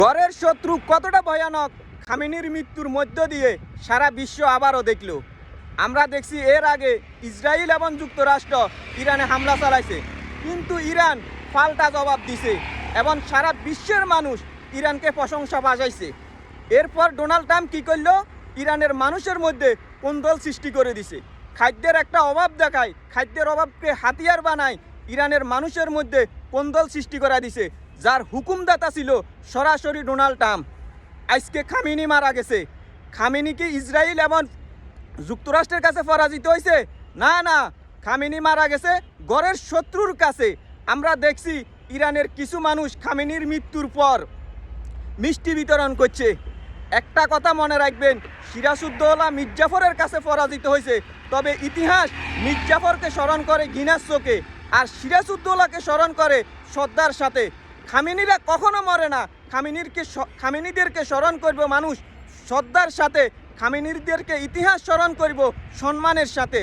ঘরের শত্রু কতটা ভয়ানক খামেনির মৃত্যুর মধ্য দিয়ে সারা বিশ্ব আবারও দেখল। আমরা দেখছি এর আগে ইসরায়েল এবং যুক্তরাষ্ট্র ইরানে হামলা চালাইছে, কিন্তু ইরান পাল্টা জবাব দিছে এবং সারা বিশ্বের মানুষ ইরানকে প্রশংসা বাজাইছে। এরপর ডোনাল্ড ট্রাম্প কী করলো? ইরানের মানুষের মধ্যে কোন্দল সৃষ্টি করে দিছে। খাদ্যের একটা অভাব দেখায়, খাদ্যের অভাবকে হাতিয়ার বানায়, ইরানের মানুষের মধ্যে কোন্দল সৃষ্টি করে দিছে, যার হুকুমদাতা ছিল সরাসরি ডোনাল্ড ট্রাম্প। আজকে খামেনি মারা গেছে। খামেনি কি ইসরায়েল এবং যুক্তরাষ্ট্রের কাছে পরাজিত হয়েছে? না না, খামেনি মারা গেছে ঘরের শত্রুর কাছে। আমরা দেখছি ইরানের কিছু মানুষ খামেনির মৃত্যুর পর মিষ্টি বিতরণ করছে। একটা কথা মনে রাখবেন, সিরাজউদ্দৌলা মির্জাফরের কাছে পরাজিত হয়েছে, তবে ইতিহাস মির্জাফরকে স্মরণ করে ঘৃণার চোখে, আর সিরাজউদ্দৌলাকে স্মরণ করে শ্রদ্ধার সাথে। খামেনিরা কখনো মরে না। খামেনিদেরকে স্মরণ করব মানুষ শ্রদ্ধার সাথে, খামেনিদেরকে ইতিহাস স্মরণ করব সম্মানের সাথে।